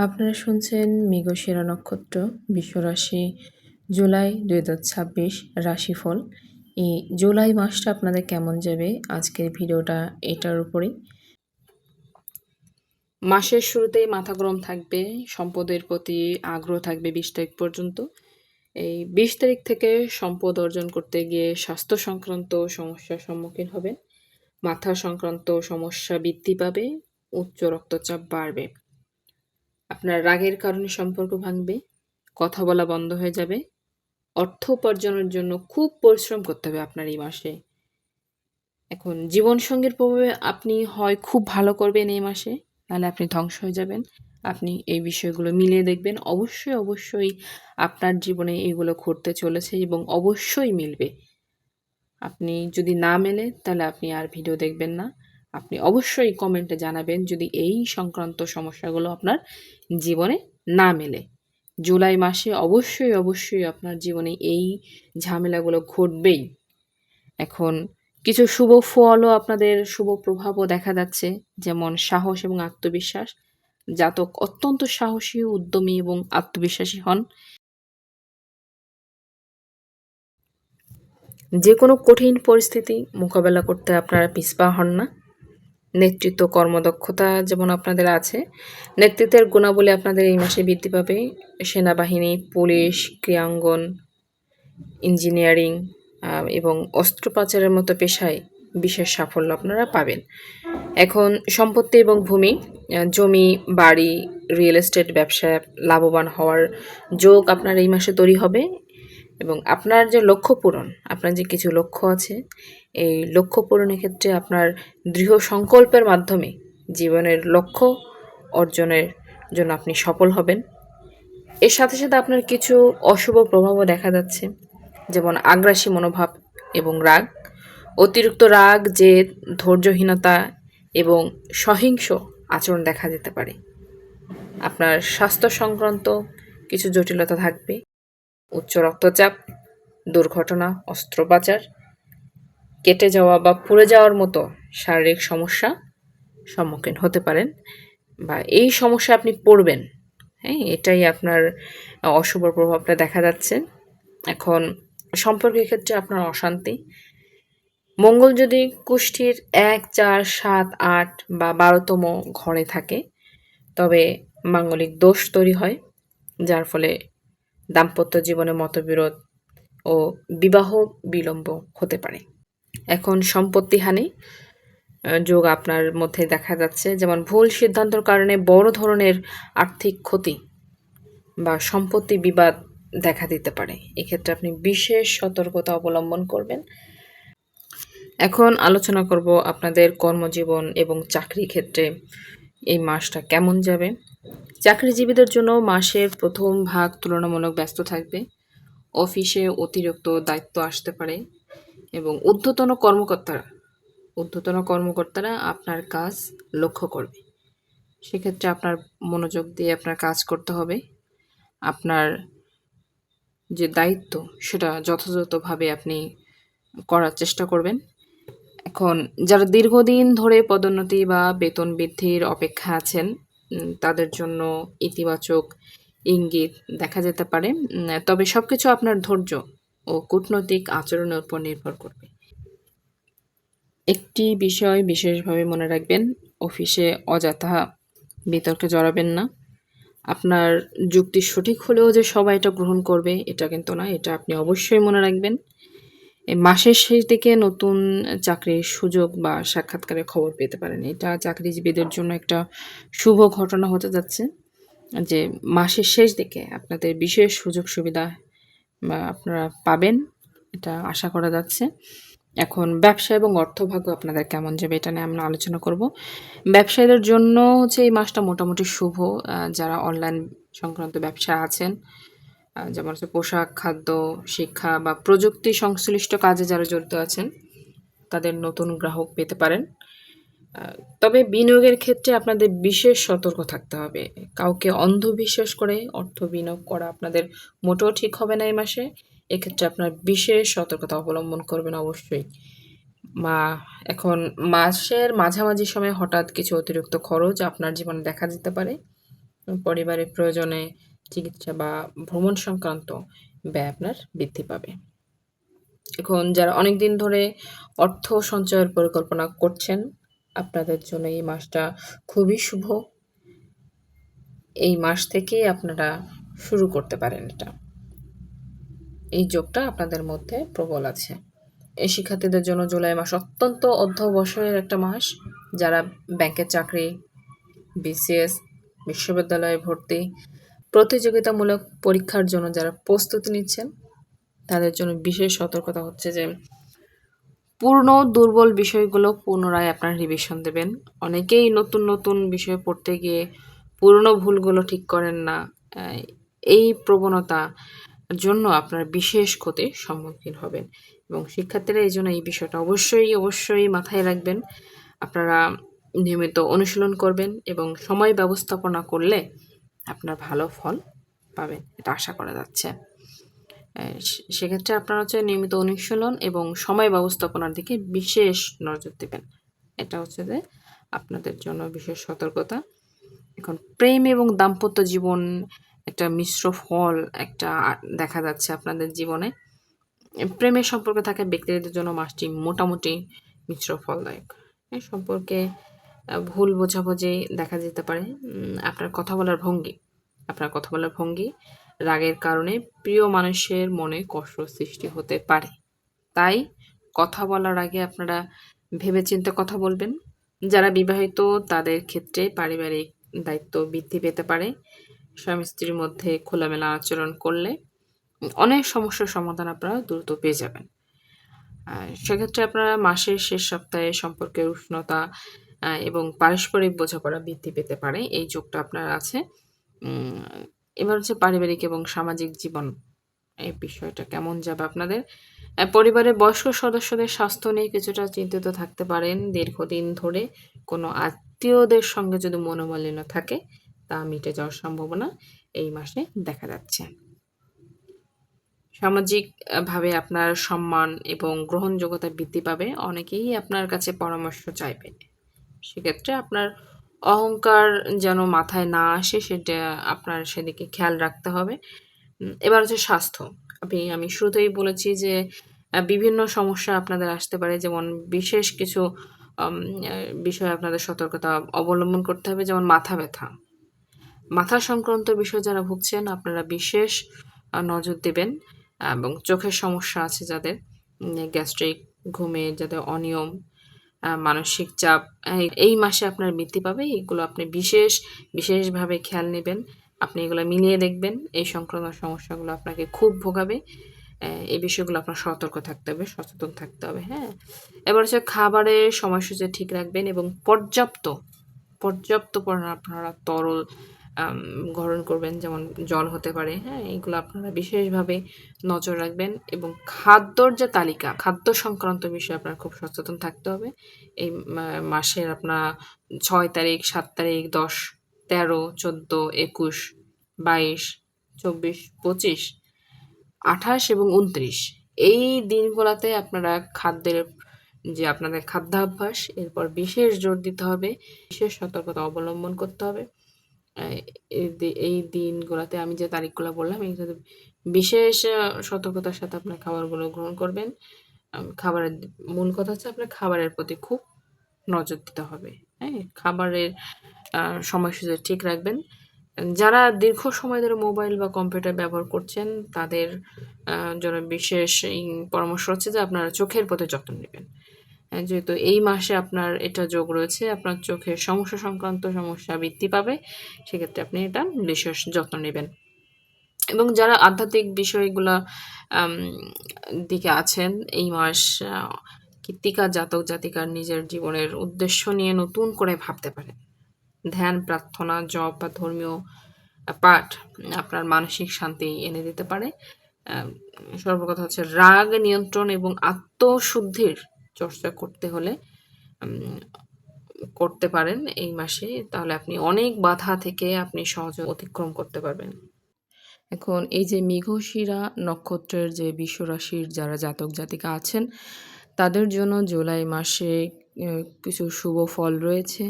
আপনারা শুনছেন মৃগশিরা নক্ষত্র বিশ্বরাশি জুলাই 2026 রাশিফল। এই জুলাই মাসটা আপনাদের কেমন যাবে আজকের ভিডিওটা এটার উপরেই। মাসের শুরুতেই মাথা গরম থাকবে, সম্পদের প্রতি আগ্রহ থাকবে 20 তারিখ পর্যন্ত। এই 20 তারিখ থেকে সম্পদ অর্জন করতে গিয়ে স্বাস্থ্য সংক্রান্ত সমস্যার সম্মুখীন হবেন, মাথা সংক্রান্ত সমস্যা বৃদ্ধি পাবে, উচ্চ রক্তচাপ বাড়বে। আপনার রাগের কারণে সম্পর্ক ভাঙবে, কথা বলা বন্ধ হয়ে যাবে। অর্থ উপার্জনের জন্য খুব পরিশ্রম করতে হবে আপনার এই মাসে। এখন জীবনসঙ্গীর প্রভাবে আপনি হয় খুব ভালো করবেন এই মাসে, নাহলে আপনি ধ্বংস হয়ে যাবেন। আপনি এই বিষয়গুলো মিলিয়ে দেখবেন, অবশ্যই আপনার জীবনে এগুলো ঘটতে চলেছে এবং অবশ্যই মিলবে। আপনি যদি না মেলে তাহলে আপনি আর ভিডিও দেখবেন না। আপনি অবশ্যই কমেন্টে জানাবেন যদি এই সংক্রান্ত সমস্যাগুলো আপনার জীবনে না মেলে। জুলাই মাসে অবশ্যই আপনার জীবনে এই ঝামেলাগুলো ঘটবেই। এখন কিছু শুভ ফলও আপনাদের শুভ প্রভাবও দেখা যাচ্ছে, যেমন সাহস এবং আত্মবিশ্বাস। জাতক অত্যন্ত সাহসী, উদ্যমী এবং আত্মবিশ্বাসী হন। যে কোনো কঠিন পরিস্থিতি মোকাবেলা করতে আপনারা পিছপা হন না। নেতৃত্ব কর্মদক্ষতা যেমন আপনাদের আছে, নেতৃত্বের গুণাবলী আপনাদের এই মাসে বৃদ্ধি পাবে। সেনাবাহিনী, পুলিশ, ক্রীড়াঙ্গন, ইঞ্জিনিয়ারিং এবং অস্ত্র পাচারের মতো পেশায় বিশেষ সাফল্য আপনারা পাবেন। এখন সম্পত্তি এবং ভূমি, জমি, বাড়ি, রিয়েল এস্টেট ব্যবসায় লাভবান হওয়ার যোগ আপনার এই মাসে তৈরি হবে। এবং আপনার যে লক্ষ্য পূরণ, আপনার যে কিছু লক্ষ্য আছে, এই লক্ষ্য পূরণের ক্ষেত্রে আপনার দৃঢ় সংকল্পের মাধ্যমে জীবনের লক্ষ্য অর্জনের জন্য আপনি সফল হবেন। এর সাথে আপনার কিছু অশুভ প্রভাবও দেখা যাচ্ছে, যেমন আগ্রাসী মনোভাব এবং রাগ, অতিরিক্ত রাগ, জেদ, ধৈর্যহীনতা এবং সহিংস আচরণ দেখা যেতে পারে। আপনার স্বাস্থ্য সংক্রান্ত কিছু জটিলতা থাকবে, উচ্চ রক্তচাপ, দুর্ঘটনা, অস্ত্রোপচার, কেটে যাওয়া বা পুড়ে যাওয়ার মতো শারীরিক সমস্যা সম্মুখীন হতে পারেন, বা এই সমস্যা আপনি পড়বেন। হ্যাঁ, এটাই আপনার অশুভ প্রভাবটা দেখা যাচ্ছে। এখন সম্পর্কের ক্ষেত্রে আপনার অশান্তি, মঙ্গল যদি কুষ্ঠির 1, 4, 7, 8 বা 12তম ঘরে থাকে তবে মাঙ্গলিক দোষ তৈরি হয়, যার ফলে দাম্পত্য জীবনে মতবিরোধ ও বিবাহ বিলম্ব হতে পারে। এখন সম্পত্তিহানি যোগ আপনার মধ্যে দেখা যাচ্ছে, যেমন ভুল সিদ্ধান্তের কারণে বড় ধরনের আর্থিক ক্ষতি বা সম্পত্তি বিবাদ দেখা দিতে পারে। এক্ষেত্রে আপনি বিশেষ সতর্কতা অবলম্বন করবেন। এখন আলোচনা করব আপনাদের কর্মজীবন এবং চাকরি ক্ষেত্রে এই মাসটা কেমন যাবে। চাকরিজীবীদের জন্য মাসের প্রথম ভাগ তুলনামূলক ব্যস্ত থাকবে। অফিসে অতিরিক্ত দায়িত্ব আসতে পারে এবং ঊর্ধ্বতন কর্মকর্তারা আপনার কাজ লক্ষ্য করবে। সেক্ষেত্রে আপনার মনোযোগ দিয়ে আপনার কাজ করতে হবে। আপনার যে দায়িত্ব সেটা যথাযথভাবে আপনি করার চেষ্টা করবেন। এখন যারা দীর্ঘদিন ধরে পদোন্নতি বা বেতন বৃদ্ধির অপেক্ষা আছেন, তাদের জন্য ইতিবাচক ইঙ্গিত দেখা যেতে পারে। তবে সবকিছু আপনার ধৈর্য ও কূটনৈতিক আচরণের উপর নির্ভর করবে। একটি বিষয় বিশেষভাবে মনে রাখবেন, অফিসে অযথা বিতর্কে জড়াবেন না। আপনার যুক্তি সঠিক হলেও যে সবাই এটা গ্রহণ করবে এটা কিন্তু না, এটা আপনি অবশ্যই মনে রাখবেন। এই মাসের শেষ দিকে নতুন চাকরির সুযোগ বা সাক্ষাৎকারের খবর পেতে পারেন। এটা চাকরিজীবীদের জন্য একটা শুভ ঘটনা হতে যাচ্ছে, যে মাসের শেষ দিকে আপনাদের বিশেষ সুযোগ সুবিধা বা আপনারা পাবেন, এটা আশা করা যাচ্ছে। এখন ব্যবসা এবং অর্থভাগ্য আপনাদের কেমন যাবে এটা নিয়ে আমরা আলোচনা করব। ব্যবসায়ীদের জন্য হচ্ছে এই মাসটা মোটামুটি শুভ। যারা অনলাইন সংক্রান্ত ব্যবসা আছেন, যেমন হচ্ছে পোশাক, খাদ্য, শিক্ষা বা প্রযুক্তি সংশ্লিষ্ট কাজে যারা জড়িত আছেন, তাদের নতুন গ্রাহক পেতে পারেন। তবে বিনিয়োগের ক্ষেত্রে আপনাদের বিশেষ সতর্ক থাকতে হবে। কাউকে অন্ধবিশ্বাস করে অর্থ বিনিয়োগ করা আপনাদের মোটেও ঠিক হবে না এই মাসে। এক্ষেত্রে আপনার বিশেষ সতর্কতা অবলম্বন করবেন অবশ্যই। এখন মাসের মাঝামাঝি সময়ে হঠাৎ কিছু অতিরিক্ত খরচ আপনার জীবনে দেখা যেতে পারে। পরিবারের প্রয়োজনে চিকিৎসা বা ভ্রমণ সংক্রান্ত ব্যয় আপনার বৃদ্ধি পাবে। এখন যারা অনেকদিন ধরে অর্থ সঞ্চয়ের পরিকল্পনা করছেন, আপনাদের জন্য এই মাসটা খুবই শুভ। এই মাস থেকেই আপনারা শুরু করতে পারেন এটা। এই যোগটা আপনাদের মধ্যে প্রবল আছে। এই শিক্ষার্থীদের জন্য জুলাই মাস অত্যন্ত অধ্যবসায়ের একটা মাস। যারা ব্যাংকের চাকরি, বিসিএস, বিশ্ববিদ্যালয়ে ভর্তি, প্রতিযোগিতামূলক পরীক্ষার জন্য যারা প্রস্তুতি নিচ্ছেন, তাদের জন্য বিশেষ সতর্কতা হচ্ছে যে পুরনো দুর্বল বিষয়গুলো পুনরায় আপনারা রিভিশন দেবেন। অনেকেই নতুন বিষয় পড়তে গিয়ে পুরনো ভুলগুলো ঠিক করেন না। আ এই প্রবণতা জন্য আপনারা বিশেষ ক্ষতির সম্মুখীন হবেন এবং শিক্ষার্থীরা এইজন্য এই বিষয়টা অবশ্যই মাথায় রাখবেন। আপনারা নিয়মিত অনুশীলন করবেন এবং সময় ব্যবস্থাপনা করলে আপনার ভালো ফল পাবেন। এটা আশা করা যাচ্ছে। সেক্ষেত্রে আপনারা হচ্ছে নিয়মিত অনুশীলন এবং সময় ব্যবস্থাপনার দিকে বিশেষ নজর দিবেন। এটা হচ্ছে যে আপনাদের জন্য বিশেষ সতর্কতা। এখন প্রেম এবং দাম্পত্য জীবন একটা মিশ্র ফল একটা দেখা যাচ্ছে আপনাদের জীবনে। প্রেমের সম্পর্কে থাকা ব্যক্তিদের জন্য মাসটি মোটামুটি মিশ্র ফলদায়ক। সম্পর্কে ভুল বোঝাবুঝি দেখা যেতে পারে। আপনার কথা বলার ভঙ্গি রাগের কারণে প্রিয় মানুষের মনে কষ্ট সৃষ্টি হতে পারে। তাই কথা বলার আগে আপনারা ভেবেচিন্তে কথা বলবেন। যারা বিবাহিত তাদের ক্ষেত্রে পারিবারিক দায়িত্ব বৃদ্ধি পেতে পারে। স্বামী-স্ত্রীর মধ্যে খোলামেলা আচরণ করলে অনেক সমস্যার সমাধান আপনারা দ্রুত পেয়ে যাবেন। সেক্ষেত্রে আপনারা মাসের শেষ সপ্তাহে সম্পর্কের উষ্ণতা এবং পারস্পরিক বোঝাপড়া বৃদ্ধি পেতে পারে। এই যোগটা আপনার আছে। এবার হচ্ছে পারিবারিক এবং সামাজিক জীবন। এই বিষয়টা কেমন যাবে আপনাদের? পরিবারের বয়স্ক সদস্যদের স্বাস্থ্য নিয়ে কিছুটা চিন্তিত থাকতে পারেন। দীর্ঘদিন ধরে কোনো আত্মীয়দের সঙ্গে যদি মনোমালিন্য থাকে, তা মিটে যাওয়ার সম্ভাবনা এই মাসে দেখা যাচ্ছে। সামাজিক ভাবে আপনার সম্মান এবং গ্রহণযোগ্যতা বৃদ্ধি পাবে। অনেকেই আপনার কাছে পরামর্শ চাইবে। সেক্ষেত্রে আপনার অহংকার যেন মাথায় না আসে সেটা আপনার সেদিকে খেয়াল রাখতে হবে। এবার হচ্ছে স্বাস্থ্য। আমি শুরুতেই বলেছি যে বিভিন্ন সমস্যা আপনাদের আসতে পারে। যেমন বিশেষ কিছু আম আ বিষয়ে আপনাদের সতর্কতা অবলম্বন করতে হবে। যেমন মাথা ব্যথা। মাথা সংক্রান্ত বিষয়ে যারা ভুগছেন আপনারা বিশেষ নজর দিবেন এবং চোখের সমস্যা আছে যাদের গ্যাস্ট্রিক, ঘুমের যাদের অনিয়ম, মানসিক চাপ এই মাসে আপনার বৃদ্ধি পাবে। এগুলো আপনি বিশেষভাবে খেয়াল নিবেন। আপনি এগুলো মিলিয়ে দেখবেন। এই সংক্রান্ত সমস্যাগুলো আপনাকে খুব ভোগাবে। এই বিষয়গুলো আপনার সতর্ক থাকতে হবে, সচেতন থাকতে হবে, হ্যাঁ? এবার হচ্ছে খাবারের সময়সূচি ঠিক রাখবেন এবং পর্যাপ্ত পরিমাণে আপনারা তরল গ্রহণ করবেন। যেমন জল হতে পারে, হ্যাঁ? এগুলো আপনারা বিশেষভাবে নজর রাখবেন এবং খাদ্যর যে তালিকা, খাদ্য সংক্রান্ত বিষয়ে আপনার খুব সচেতন থাকতে হবে। এই মাসের আপনার ৬ তারিখ, ৭ তারিখ, ১০, ১৩, ১৪, ২১, ২২, ২৪, ২৫, ২৮ এবং ২৯ এই দিনগুলাতে আপনারা যে আপনাদের খাদ্যাভ্যাস এরপর বিশেষ জোর দিতে হবে। বিশেষ সতর্কতা অবলম্বন করতে হবে। আ এই দিনগুলাতে আমি যে তারিখগুলা বললাম এগুলোতে বিশেষ সতর্কতার সাথে আপনার খাবারগুলো গ্রহণ করবেন। খাবারের মূল কথা হচ্ছে আপনার খাবারের প্রতি খুব নজর দিতে হবে, হ্যাঁ? খাবারের সময়সূচি ঠিক রাখবেন। যারা দীর্ঘ সময় ধরে মোবাইল বা কম্পিউটার ব্যবহার করছেন তাদের জন্য বিশেষ পরামর্শ হচ্ছে যে আপনারা চোখের প্রতি যত্ন নিবেন। যেহেতু এই মাসে আপনার এটা যোগ রয়েছে, আপনার চোখের সমস্যা সংক্রান্ত সমস্যা বৃদ্ধি পাবে। সেক্ষেত্রে আপনি এটা বিশেষ যত্ন নিবেন। এবং যারা আধ্যাত্মিক বিষয়গুলা আম দিকে আছেন এই মাস কৃত্তিকা জাতক-জাতিকার নিজের জীবনের উদ্দেশ্য নিয়ে নতুন করে ভাবতে পারেন। ধ্যান, প্রার্থনা, জপ বা ধর্মীয় পাঠ আপনার মানসিক শান্তি এনে দিতে পারে। আ সর্বকথা হচ্ছে রাগ নিয়ন্ত্রণ এবং আত্মশুদ্ধির চর্চা করতে হলে উম করতে পারেন এই মাসে। তাহলে আপনি অনেক বাধা থেকে আপনি সহজে অতিক্রম করতে পারবেন। এখন এই যে মৃগশিরা নক্ষত্রের যে বিশ্বরাশির যারা জাতক-জাতিকা আছেন, তাদের জন্য জুলাই মাসে কিছু শুভ ফল রয়েছে।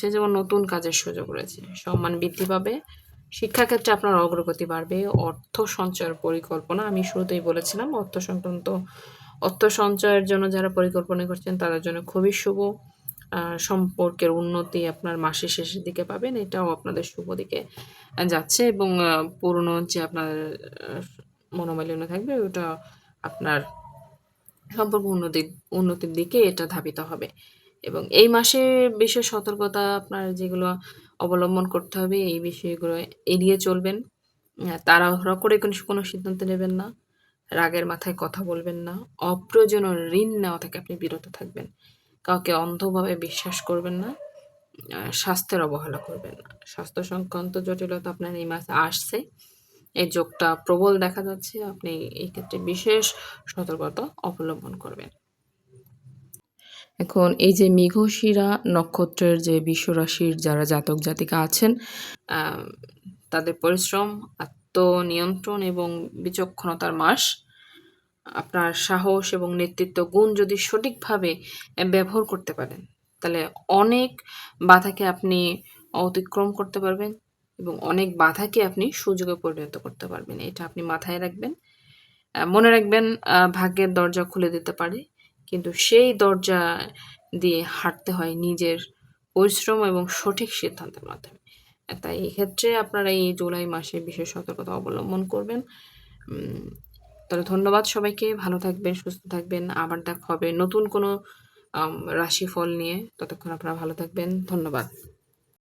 যেমন নতুন কাজের সুযোগ রয়েছে। সম্মান বৃদ্ধি পাবে। শিক্ষাক্ষেত্রে আপনার অগ্রগতি বাড়বে। অর্থ সঞ্চয়ের পরিকল্পনা আমি শুরুতেই বলেছিলাম, অর্থ সঞ্চয়ের জন্য যারা পরিকল্পনা করছেন তাদের জন্য খুবই শুভ। সম্পর্কের উন্নতি আপনার মাসের শেষের দিকে পাবেন। এটাও আপনাদের শুভ দিকে যাচ্ছে এবং পুরনো যে আপনার মনোমালিন্য থাকবে ওটা আপনার সম্পর্ক উন্নতির দিকে এটা ধাবিত হবে। এবং এই মাসে বিশেষ সতর্কতা আপনার যেগুলো অবলম্বন করতে হবে এই বিষয়গুলো এড়িয়ে চলবেন। তাড়াহুড়া করে কোনো সিদ্ধান্ত নেবেন না। রাগের মাথায় কথা বলবেন না। অপ্রয়োজনীয় ঋণ নেওয়া থেকে আপনি বিরত থাকবেন। কাউকে অন্ধভাবে বিশ্বাস করবেন না। স্বাস্থ্যের অবহেলা করবেন না। স্বাস্থ্য সংক্রান্ত জটিলতা আপনার এই মাসে আসছে। এই যোগটা প্রবল দেখা যাচ্ছে। আপনি এই ক্ষেত্রে বিশেষ সতর্কতা অবলম্বন করবেন। এখন এই যে মৃগশিরা নক্ষত্রের যে বিশ্বরাশির যারা জাতক জাতিকা আছেন, তাদের পরিশ্রম, আত্মনিয়ন্ত্রণ এবং বিচক্ষণতার মাস। আপনার সাহস এবং নেতৃত্ব গুণ যদি সঠিকভাবে ব্যবহার করতে পারেন, তাহলে অনেক বাধাকে আপনি অতিক্রম করতে পারবেন এবং অনেক বাধাকে আপনি সুযোগে পরিণত করতে পারবেন। এটা আপনি মাথায় রাখবেন। মনে রাখবেন ভাগ্যের দরজা খুলে দিতে পারে, কিন্তু সেই দরজা দিয়ে হাঁটতে হয় নিজের পরিশ্রম এবং সঠিক সিদ্ধান্তের মাধ্যমে। তাই এক্ষেত্রে আপনারা এই জুলাই মাসে বিশেষ সতর্কতা অবলম্বন করবেন। তাহলে ধন্যবাদ সবাইকে। ভালো থাকবেন, সুস্থ থাকবেন। আবার দেখা হবে নতুন কোনো রাশিফল নিয়ে। ততক্ষণ আপনারা ভালো থাকবেন। ধন্যবাদ।